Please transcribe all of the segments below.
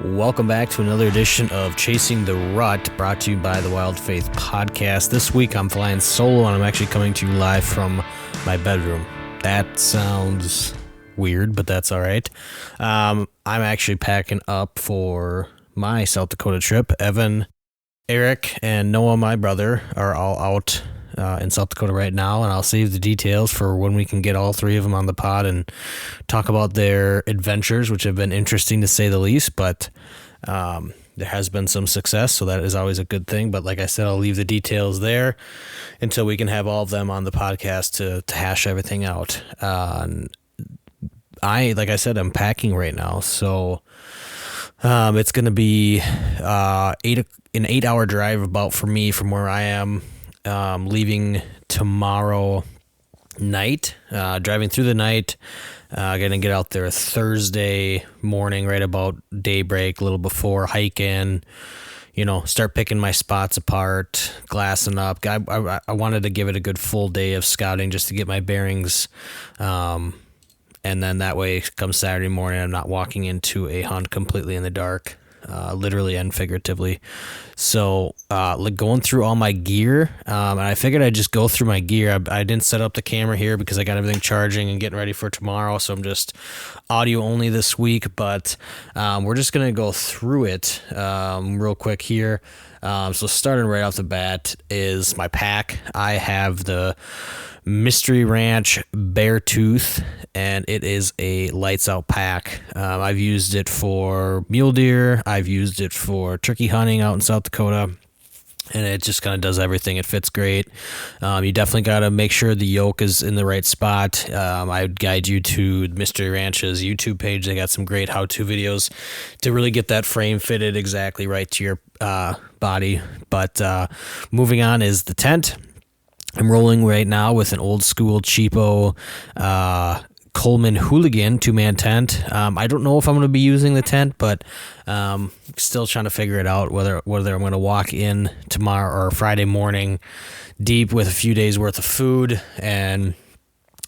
Welcome back to another edition of Chasing the Rut, brought to you by the Wild Faith Podcast. This week I'm flying solo, and I'm actually coming to you live from my bedroom. That sounds weird, but that's all right. I'm actually packing up for my South Dakota trip. Evan, Eric, and Noah, my brother, are all out in South Dakota right now, and I'll save the details for when we can get all three of them on the pod and talk about their adventures, which have been interesting to say the least, but there has been some success, so that is always a good thing. But like I said, I'll leave the details there until we can have all of them on the podcast to hash everything out. Like I said, I'm packing right now, so it's going to be an 8-hour drive about for me from where I am. Leaving tomorrow night, driving through the night, gonna get out there Thursday morning, right about daybreak, a little before, hike in, start picking my spots apart, glassing up. I wanted to give it a good full day of scouting just to get my bearings, and then that way, come Saturday morning, I'm not walking into a hunt completely in the dark. Literally and figuratively. So going through all my gear, and I figured I'd just go through my gear. I didn't set up the camera here because I got everything charging and getting ready for tomorrow, so I'm just audio only this week, but we're just going to go through it real quick here. So starting right off the bat is my pack. I have the Mystery Ranch Beartooth, and it is a lights out pack. I've used it for mule deer. I've used it for turkey hunting out in South Dakota, and it just kind of does everything. It fits great. You definitely got to make sure the yoke is in the right spot. I would guide you to Mystery Ranch's YouTube page. They got some great how-to videos to really get that frame fitted exactly right to your body. But moving on is the tent. I'm rolling right now with an old school cheapo Coleman Hooligan 2-man tent. I don't know if I'm going to be using the tent, but still trying to figure it out whether I'm going to walk in tomorrow or Friday morning deep with a few days worth of food and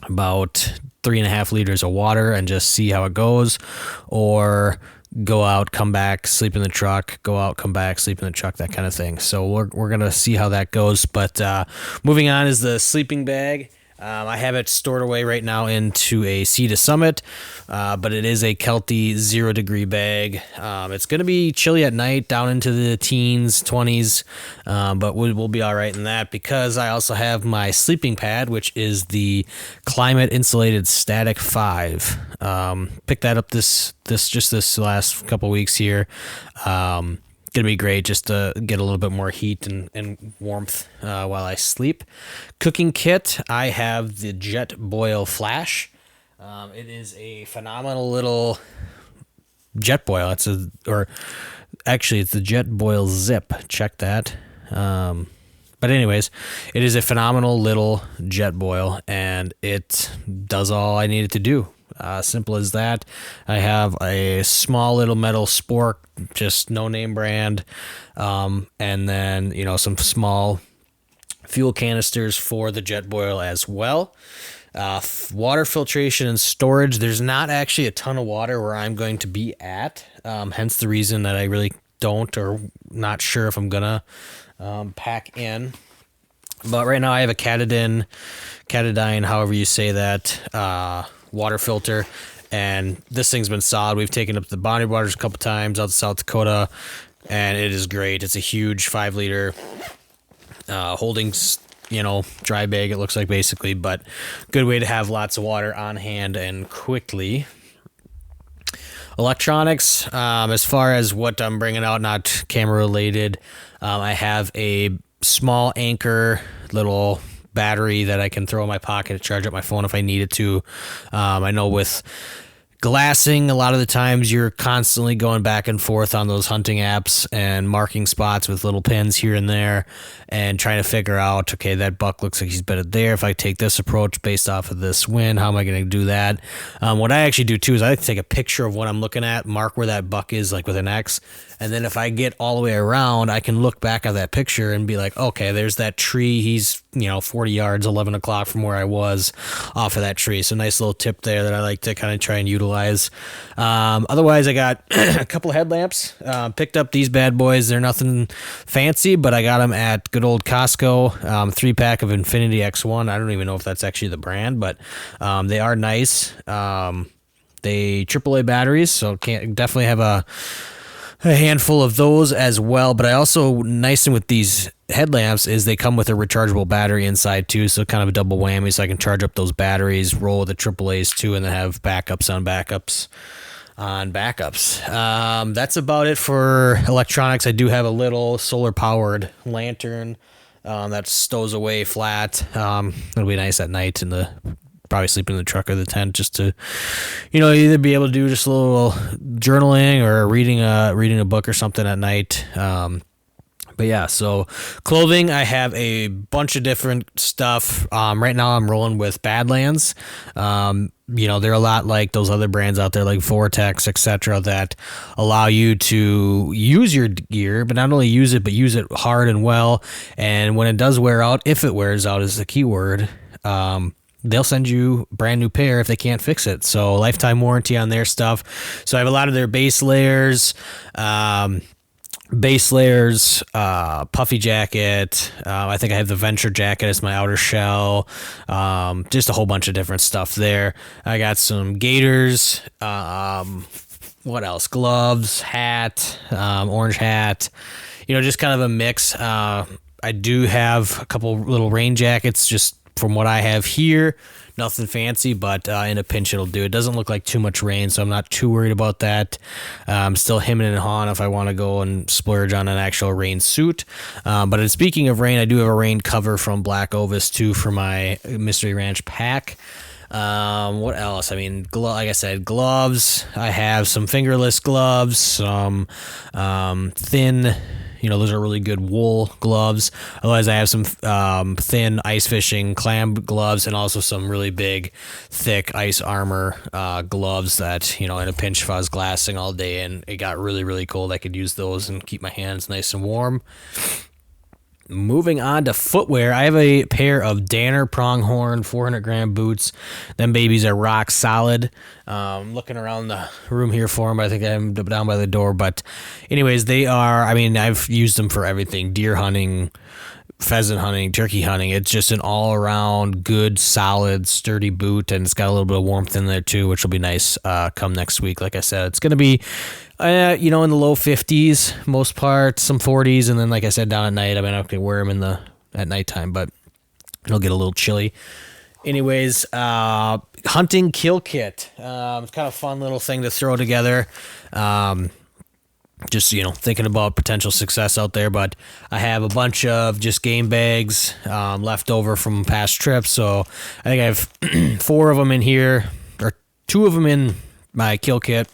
about 3.5 liters of water and just see how it goes, or go out, come back, sleep in the truck, go out, come back, sleep in the truck, that kind of thing. So we're going to see how that goes. But moving on is the sleeping bag. I have it stored away right now into a Sea to Summit, but it is a Kelty 0-degree bag. It's going to be chilly at night, down into the teens, 20s, but we'll be all right in that because I also have my sleeping pad, which is the Climate Insulated Static 5. Picked that up this last couple weeks here. Gonna be great just to get a little bit more heat and warmth while I sleep. Cooking kit, I have the Jet Boil Flash. It is a phenomenal little jet boil. It's the Jet Boil Zip. Check that. But anyways, it is a phenomenal little jet boil, and it does all I need it to do. Simple as that. I have a small little metal spork, just no name brand, and then some small fuel canisters for the jet boil as well. Water filtration and storage. There's not actually a ton of water where I'm going to be at, hence the reason that I really don't or not sure if I'm gonna pack in. But right now I have a Katadyn, however you say that, water filter, and this thing's been solid. We've taken up the Boundary Waters a couple times out to South Dakota, and it is great. It's a huge 5-liter holding, dry bag, it looks like, basically, but good way to have lots of water on hand and quickly. Electronics, as far as what I'm bringing out, not camera related, I have a small Anchor little battery that I can throw in my pocket to charge up my phone if I needed to. I know with glassing, a lot of the times you're constantly going back and forth on those hunting apps and marking spots with little pins here and there and trying to figure out, okay, that buck looks like he's bedded there. If I take this approach based off of this wind, how am I going to do that? What I actually do too is I like to take a picture of what I'm looking at, mark where that buck is, like with an X, and then if I get all the way around, I can look back at that picture and be like, okay, there's that tree. He's 40 yards, 11 o'clock from where I was off of that tree. So nice little tip there that I like to kind of try and utilize wise. Otherwise, I got a couple headlamps. Picked up these bad boys. They're nothing fancy, but I got them at good old Costco. 3-pack of Infinity X1. I don't even know if that's actually the brand, but they are nice. They AAA batteries, so can't definitely have a handful of those as well. But I also, nice thing with these headlamps is they come with a rechargeable battery inside too, so kind of a double whammy, so I can charge up those batteries, roll with the AAAs too, and then have backups on backups on backups. That's about it for electronics. I do have a little solar powered lantern that stows away flat. It'll be nice at night in the probably sleep in the truck or the tent, just to, either be able to do just a little journaling or reading a book or something at night. But yeah, so clothing, I have a bunch of different stuff. Right now I'm rolling with Badlands. They're a lot like those other brands out there like Vortex, etc., that allow you to use your gear, but not only use it, but use it hard and well. And when it does wear out, if it wears out is the key word, they'll send you a brand new pair if they can't fix it. So lifetime warranty on their stuff. So I have a lot of their base layers, puffy jacket. I think I have the Venture jacket as my outer shell. Just a whole bunch of different stuff there. I got some gaiters. What else? Gloves, hat, orange hat. Just kind of a mix. I do have a couple little rain jackets, just from what I have here. Nothing fancy, but in a pinch it'll do. It doesn't look like too much rain, so I'm not too worried about that. I'm still hemming and hawing if I want to go and splurge on an actual rain suit. But speaking of rain, I do have a rain cover from Black Ovis too for my Mystery Ranch pack. What else? I mean, like I said, gloves. I have some fingerless gloves, some thin. Those are really good wool gloves. Otherwise, I have some thin ice fishing clam gloves and also some really big, thick ice armor gloves that, in a pinch if I was glassing all day and it got really, really cold, I could use those and keep my hands nice and warm. Moving on to footwear, I have a pair of Danner Pronghorn 400-gram boots. Them babies are rock solid. Looking around the room here for them, but I think I'm down by the door. But anyways, they are, I've used them for everything. Deer hunting, pheasant hunting, turkey hunting. It's just an all-around good, solid, sturdy boot, and it's got a little bit of warmth in there too, which will be nice come next week. Like I said, it's going to be in the low 50s, most part, some 40s, and then, like I said, down at night. I can wear them at nighttime, but it'll get a little chilly. Anyways, hunting kill kit. It's kind of a fun little thing to throw together. Just, thinking about potential success out there, but I have a bunch of just game bags left over from past trips, so I think I have 4 of them in here, or 2 of them in my kill kit.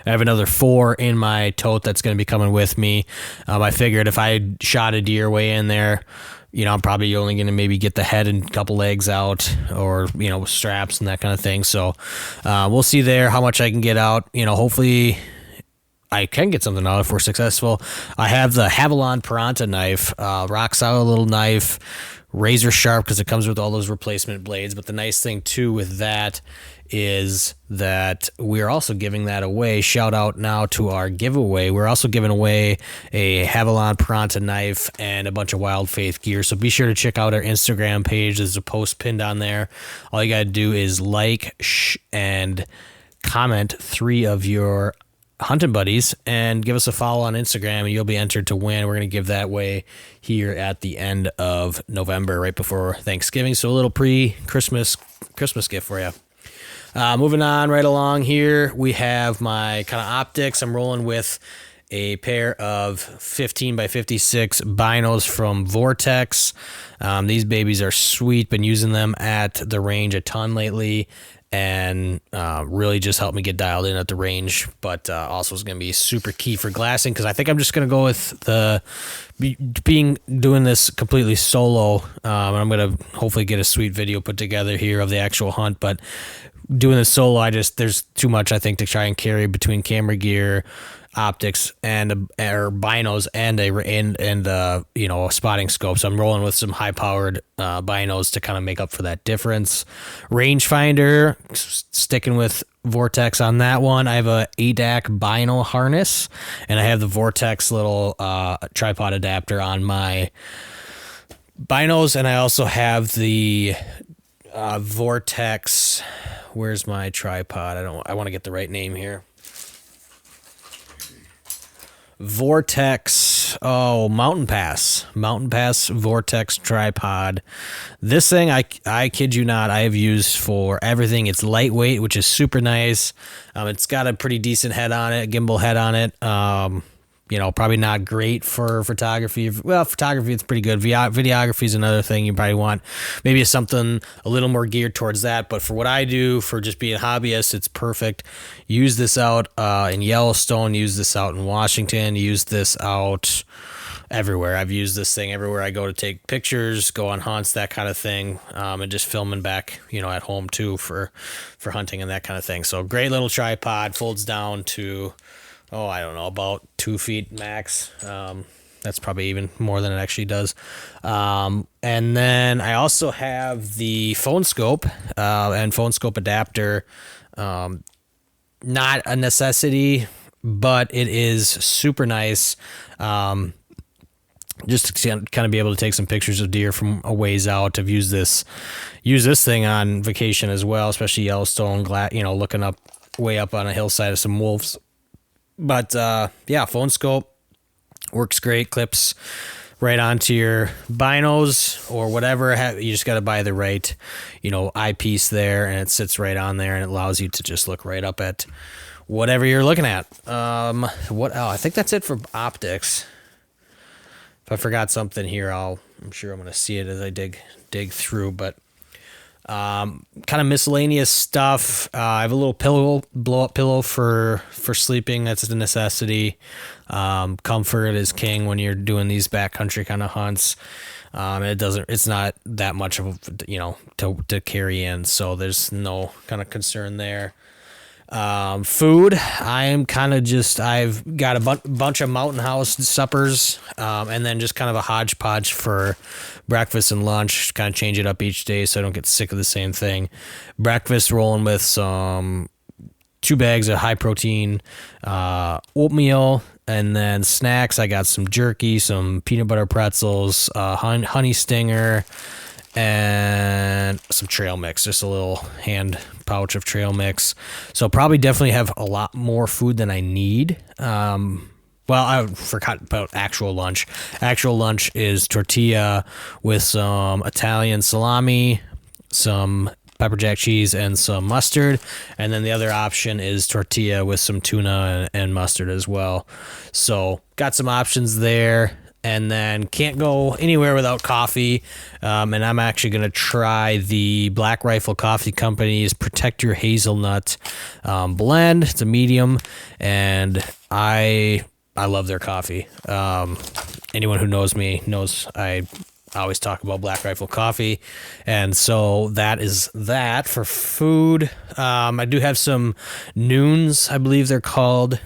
I have another 4 in my tote that's going to be coming with me. I figured if I shot a deer way in there, I'm probably only going to maybe get the head and a couple legs out, or, straps and that kind of thing. So we'll see there how much I can get out. Hopefully I can get something out if we're successful. I have the Havilon Piranta knife, rock solid little knife, razor sharp because it comes with all those replacement blades. But the nice thing too with that is that we're also giving that away. Shout out now to our giveaway. We're also giving away a Havilon Piranta knife and a bunch of Wild Faith gear. So be sure to check out our Instagram page. There's a post pinned on there. All you got to do is like and comment 3 of your hunting buddies and give us a follow on Instagram, and you'll be entered to win. We're going to give that away here at the end of November, right before Thanksgiving. So a little pre-Christmas gift for you. Moving on right along here, we have my kind of optics. I'm rolling with a pair of 15 by 56 binos from Vortex. These babies are sweet. Been using them at the range a ton lately, and really just helped me get dialed in at the range, but also is going to be super key for glassing, because I think I'm just going to go with doing this completely solo, and I'm going to hopefully get a sweet video put together here of the actual hunt. But doing this solo, there's too much, I think, to try and carry between camera gear, optics and or binos and a spotting scope. So I'm rolling with some high powered binos to kind of make up for that difference. Rangefinder, sticking with Vortex on that one. I have a ADAC bino harness, and I have the Vortex little tripod adapter on my binos, and I also have the Vortex. Where's my tripod? I want to get the right name here. Vortex, Mountain Pass Vortex tripod. This thing, I kid you not, I have used for everything. It's lightweight, which is super nice. It's got a pretty decent head on it, gimbal head on it. Probably not great for photography. Well, photography, it's pretty good. Videography is another thing you probably want. Maybe something a little more geared towards that. But for what I do, for just being a hobbyist, it's perfect. Use this out in Yellowstone. Use this out in Washington. Use this out everywhere. I've used this thing everywhere I go to take pictures, go on hunts, that kind of thing, and just filming back, at home too for hunting and that kind of thing. So great little tripod, folds down to I don't know, about 2 feet max. That's probably even more than it actually does. And then I also have the phone scope and phone scope adapter. Not a necessity, but it is super nice. Just to kind of be able to take some pictures of deer from a ways out. I've used this thing on vacation as well, especially Yellowstone, looking up way up on a hillside of some wolves. But phone scope works great. Clips right onto your binos or whatever. You just got to buy the right, eyepiece there, and it sits right on there, and it allows you to just look right up at whatever you're looking at. What else? I think that's it for optics. If I forgot something here, I'm sure I'm going to see it as I dig through, but kind of miscellaneous stuff. I have a little blow-up pillow for sleeping. That's a necessity. Comfort is king when you're doing these backcountry kind of hunts. It's not that much of to carry in, so there's no kind of concern there. Food, I've got a bunch of Mountain House suppers, and then just kind of a hodgepodge for breakfast and lunch, kind of change it up each day so I don't get sick of the same thing. Breakfast, rolling with some 2 bags of high protein oatmeal, and then snacks, I got some jerky, some peanut butter pretzels, honey stinger, and some trail mix, just a little hand pouch of trail mix. So probably definitely have a lot more food than I need. I forgot about actual lunch. Actual lunch is tortilla with some Italian salami, some pepper jack cheese, and some mustard. And then the other option is tortilla with some tuna and mustard as well. So got some options there. And then can't go anywhere without coffee. And I'm actually going to try the Black Rifle Coffee Company's Protect Your Hazelnut blend. It's a medium, and I love their coffee. Anyone who knows me knows I always talk about Black Rifle Coffee. And so that is that for food. I do have some Noons, I believe they're called.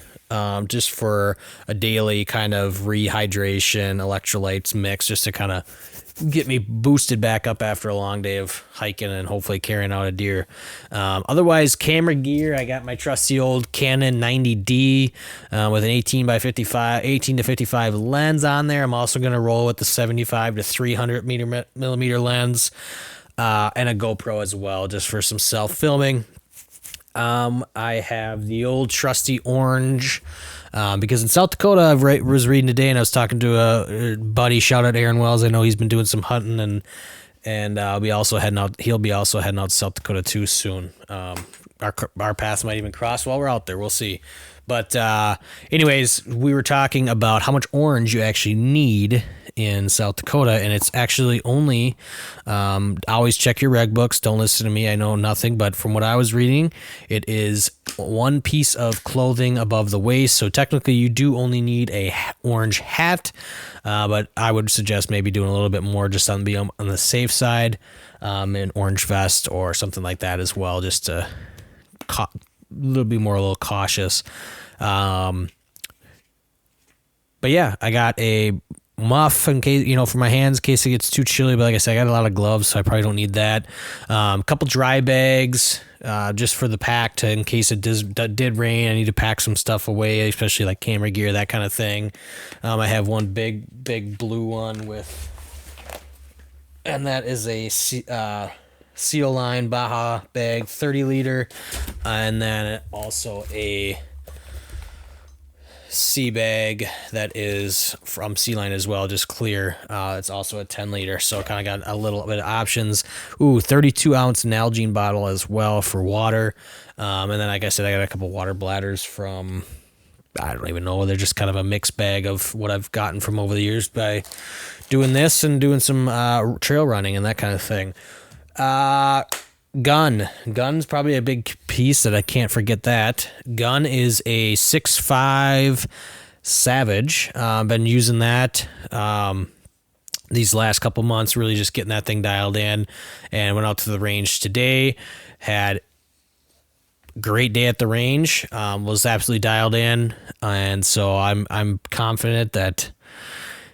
Just for a daily kind of rehydration electrolytes mix, just to kind of get me boosted back up after a long day of hiking and hopefully carrying out a deer. Otherwise, camera gear, I got my trusty old Canon 90D with an 18 to 55 lens on there. I'm also going to roll with the 75 to 300 millimeter lens and a GoPro as well, just for some self-filming. I have the old trusty orange, because in South Dakota, I was reading today, and I was talking to a buddy, shout out Aaron Wells. I know he's been doing some hunting, and he'll be also heading out to South Dakota too soon. Our paths might even cross while we're out there. We'll see. But anyways, we were talking about how much orange you actually need in South Dakota, and it's actually only, always check your reg books. Don't listen to me. I know nothing, but from what I was reading, it is 1 piece of clothing above the waist. So technically you do only need a orange hat, but I would suggest maybe doing a little bit more just on the safe side, an orange vest or something like that as well, just to a little cautious. But yeah, I got a muff in case, for my hands in case it gets too chilly. But like I said, I got a lot of gloves, so I probably don't need that. A couple dry bags, just for the pack in case it did rain. I need to pack some stuff away, especially like camera gear, that kind of thing. I have one big blue one and that is a Seal Line Baja bag, 30 liter, and then also a sea bag that is from Sea Line as well, just clear. It's also a 10 liter, so kind of got a little bit of options. 32 ounce Nalgene bottle as well for water. And then, like I said, I got a couple water bladders from, I don't even know, they're just kind of a mixed bag of what I've gotten from over the years by doing this and doing some trail running and that kind of thing. Gun's probably a big piece that I can't forget. That gun is a 6.5 Savage. Been using that these last couple months, really just getting that thing dialed in, and went out to the range today. Had great day at the range. Was absolutely dialed in, and so I'm confident that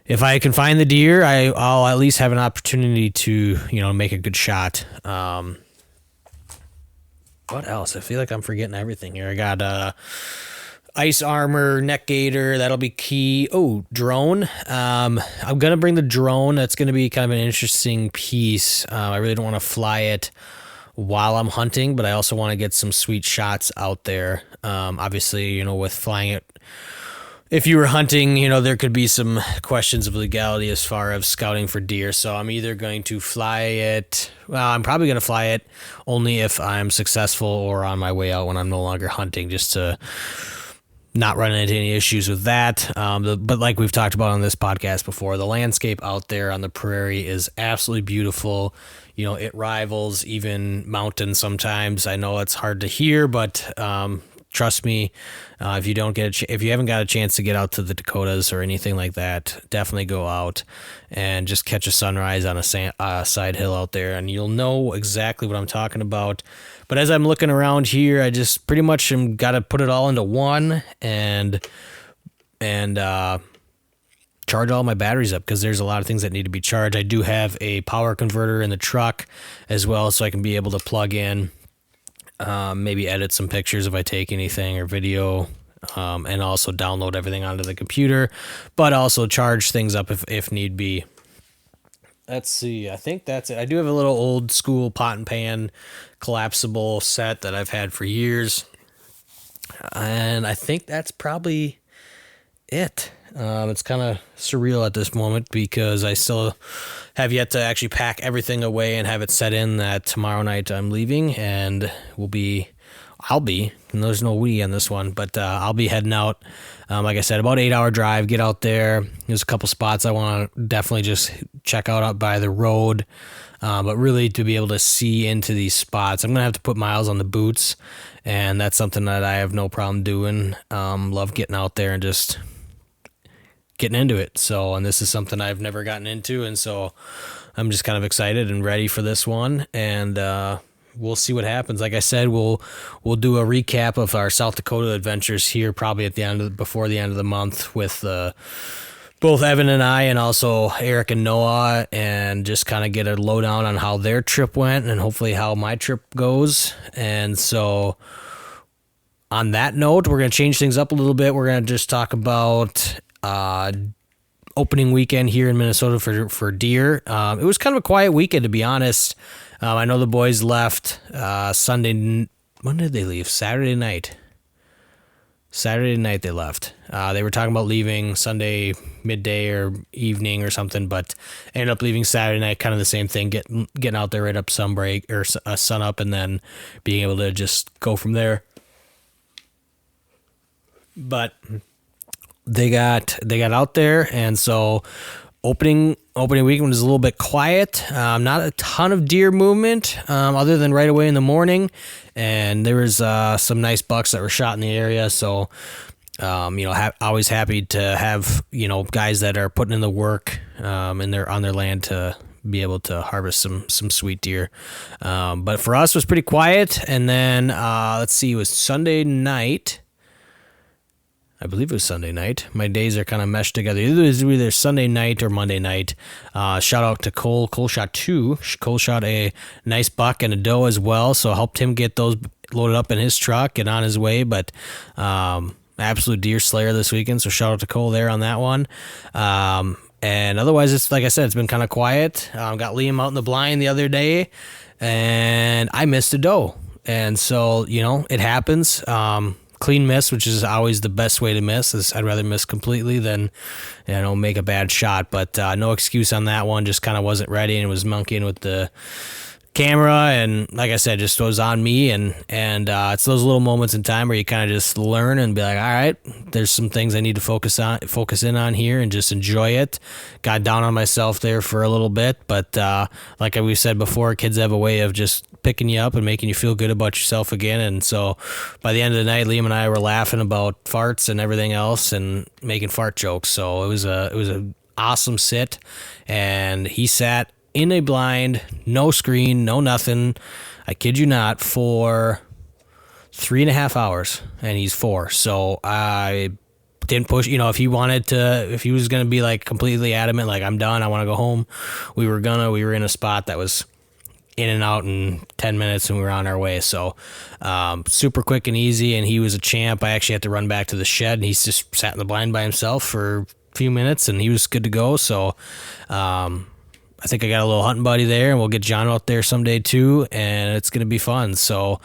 if I can find the deer, I'll at least have an opportunity to make a good shot. What else? I feel like I'm forgetting everything here. I got ice armor, neck gaiter. That'll be key. Oh, drone. I'm going to bring the drone. That's going to be kind of an interesting piece. I really don't want to fly it while I'm hunting, but I also want to get some sweet shots out there. Obviously, with flying it, if you were hunting, there could be some questions of legality as far as scouting for deer. So I'm either going to fly it. Well, I'm probably going to fly it only if I'm successful or on my way out when I'm no longer hunting, just to not run into any issues with that. But like we've talked about on this podcast before, the landscape out there on the prairie is absolutely beautiful. It rivals even mountains sometimes. I know it's hard to hear, but trust me, if you haven't got a chance to get out to the Dakotas or anything like that, definitely go out and just catch a sunrise on a side hill out there, and you'll know exactly what I'm talking about. But as I'm looking around here, I just pretty much got to put it all into one and charge all my batteries up, because there's a lot of things that need to be charged. I do have a power converter in the truck as well, so I can be able to plug in. Maybe edit some pictures if I take anything or video, and also download everything onto the computer, but also charge things up if need be. Let's see. I think that's it. I do have a little old school pot and pan collapsible set that I've had for years, and I think that's probably it. It's kind of surreal at this moment because I still have yet to actually pack everything away and have it set in that tomorrow night I'm leaving, and I'll be, and there's no we on this one, but I'll be heading out. Like I said, about 8-hour drive, get out there. There's a couple spots I want to definitely just check out by the road, but really to be able to see into these spots, I'm going to have to put miles on the boots, and that's something that I have no problem doing. Love getting out there and just getting into it. So, and this is something I've never gotten into, and so I'm just kind of excited and ready for this one, and we'll see what happens. Like I said, we'll do a recap of our South Dakota adventures here probably at before the end of the month with both Evan and I, and also Eric and Noah, and just kind of get a lowdown on how their trip went and hopefully how my trip goes. And so on that note, we're going to change things up a little bit. We're going to just talk about opening weekend here in Minnesota for deer. It was kind of a quiet weekend, to be honest. I know the boys left Sunday. When did they leave? Saturday night. Saturday night they left. They were talking about leaving Sunday midday or evening or something, but ended up leaving Saturday night. Kind of the same thing, getting out there right up sunbreak or sun up, and then being able to just go from there. But they got out there, and so opening weekend was a little bit quiet. Not a ton of deer movement, other than right away in the morning, and there was some nice bucks that were shot in the area. So, always happy to have guys that are putting in the work on their land to be able to harvest some sweet deer. But for us, it was pretty quiet. And then let's see, it was Sunday night. I believe it was Sunday night. My days are kind of meshed together. Either Sunday night or Monday night. Shout out to Cole. Cole shot 2. Cole shot a nice buck and a doe as well, so I helped him get those loaded up in his truck and on his way. But absolute deer slayer this weekend, so shout out to Cole there on that one. And otherwise, it's like I said, it's been kind of quiet. Got Liam out in the blind the other day, and I missed a doe. And so, it happens. Clean miss, which is always the best way to miss. I'd rather miss completely than, make a bad shot. But no excuse on that one. Just kind of wasn't ready and was monkeying with the camera, and like I said, just was on me. And it's those little moments in time where you kind of just learn and be like, all right, there's some things I need to focus in on here and just enjoy it. Got down on myself there for a little bit, but like we said before, kids have a way of just picking you up and making you feel good about yourself again. And so by the end of the night, Liam and I were laughing about farts and everything else and making fart jokes. So it was a awesome sit, and he sat in a blind, no screen, no nothing, I kid you not, for 3.5 hours, and he's 4. So I didn't push, if he was going to be like completely adamant, like I'm done, I want to go home, we were in a spot that was in and out in 10 minutes and we were on our way. So super quick and easy, and he was a champ. I actually had to run back to the shed, and he's just sat in the blind by himself for a few minutes, and he was good to go. So I think I got a little hunting buddy there, and we'll get John out there someday too, and it's going to be fun. So,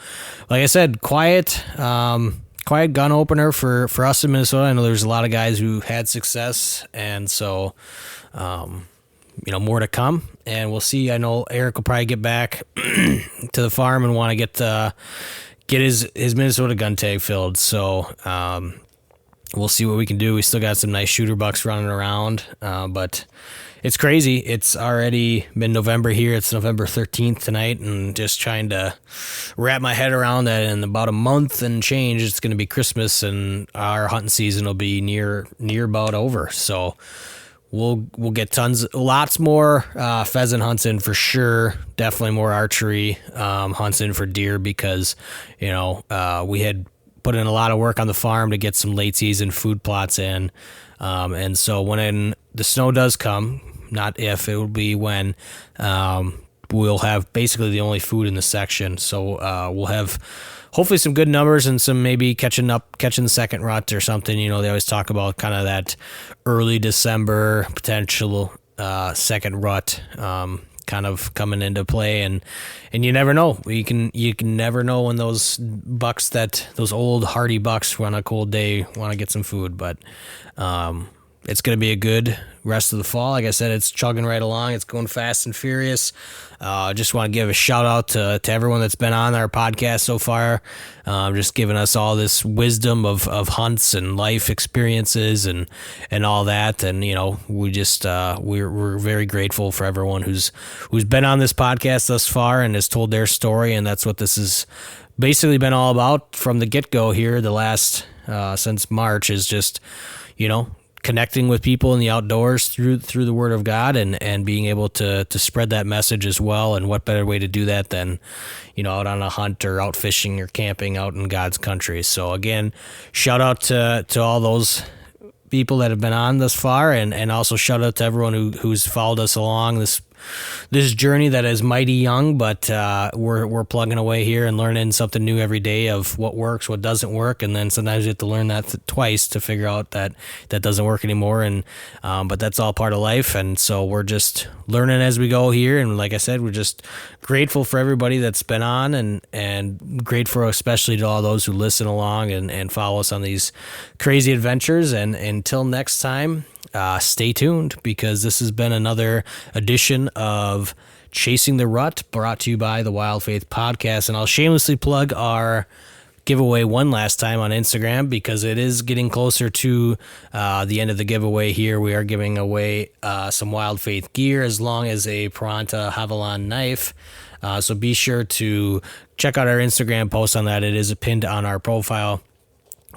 like I said, quiet gun opener for us in Minnesota. I know there's a lot of guys who had success, and so, more to come, and we'll see. I know Eric will probably get back to the farm and want to get his Minnesota gun tag filled. So, we'll see what we can do. We still got some nice shooter bucks running around, but it's crazy. It's already been November here. It's November 13th tonight, and just trying to wrap my head around that. In about a month and change, it's going to be Christmas, and our hunting season will be near about over. So we'll get lots more pheasant hunts in for sure. Definitely more archery hunts in for deer, because we had put in a lot of work on the farm to get some late season food plots in. And so when the snow does come, not if, it will be when, we'll have basically the only food in the section. So we'll have hopefully some good numbers and some maybe catching the second rut or something. They always talk about kind of that early December potential second rut kind of coming into play, and you never know. You can never know when those old hardy bucks on a cold day want to get some food. But it's going to be a good rest of the fall. Like I said, it's chugging right along. It's going fast and furious. Just want to give a shout out to everyone that's been on our podcast so far. Just giving us all this wisdom of hunts and life experiences and all that. And, we just, we're very grateful for everyone who's been on this podcast thus far and has told their story. And that's what this has basically been all about from the get-go here. The last, since March, is just, connecting with people in the outdoors through the Word of God, and being able to spread that message as well. And what better way to do that than, out on a hunt or out fishing or camping out in God's country. So again, shout out to all those people that have been on thus far, and also shout out to everyone who's followed us along this journey that is mighty young, but we're plugging away here and learning something new every day of what works, what doesn't work, and then sometimes you have to learn that twice to figure out that doesn't work anymore. And but that's all part of life, and so we're just learning as we go here. And like I said, we're just grateful for everybody that's been on, and grateful especially to all those who listen along and follow us on these crazy adventures. And until next time, stay tuned, because this has been another edition of Chasing the Rut, brought to you by the Wild Faith Podcast. And I'll shamelessly plug our giveaway one last time on Instagram, because it is getting closer to the end of the giveaway here. We are giving away some Wild Faith gear, as long as a Piranta Havilon knife. So be sure to check out our Instagram post on that. It is pinned on our profile.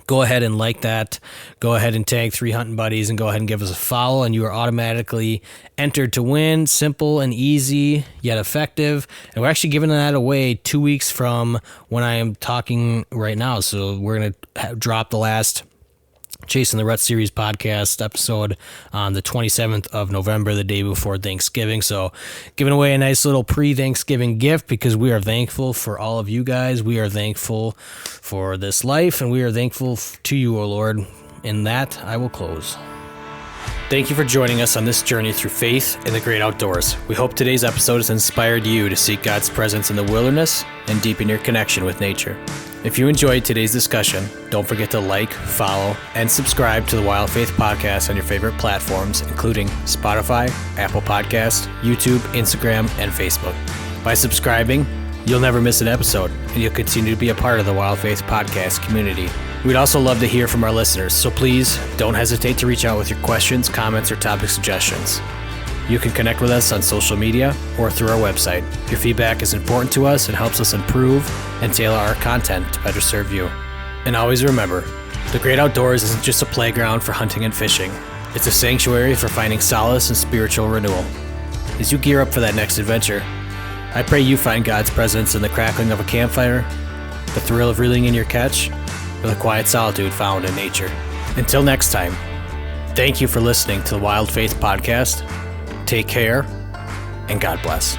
Go ahead and like that. Go ahead and tag 3 Hunting Buddies and go ahead and give us a follow, and you are automatically entered to win. Simple and easy, yet effective. And we're actually giving that away 2 weeks from when I am talking right now. So we're going to drop the last Chasing the Rut Series podcast episode on the 27th of November, the day before Thanksgiving. So giving away a nice little pre-Thanksgiving gift because we are thankful for all of you guys. We are thankful for this life, and we are thankful to you, O Lord. In that, I will close. Thank you for joining us on this journey through faith in the great outdoors. We hope today's episode has inspired you to seek God's presence in the wilderness and deepen your connection with nature. If you enjoyed today's discussion, don't forget to like, follow, and subscribe to the Wild Faith Podcast on your favorite platforms, including Spotify, Apple Podcasts, YouTube, Instagram, and Facebook. By subscribing, you'll never miss an episode, and you'll continue to be a part of the Wild Faith Podcast community. We'd also love to hear from our listeners, so please don't hesitate to reach out with your questions, comments, or topic suggestions. You can connect with us on social media or through our website. Your feedback is important to us and helps us improve and tailor our content to better serve you. And always remember, the great outdoors isn't just a playground for hunting and fishing. It's a sanctuary for finding solace and spiritual renewal. As you gear up for that next adventure, I pray you find God's presence in the crackling of a campfire, the thrill of reeling in your catch, or the quiet solitude found in nature. Until next time, thank you for listening to the Wild Faith Podcast. Take care, and God bless.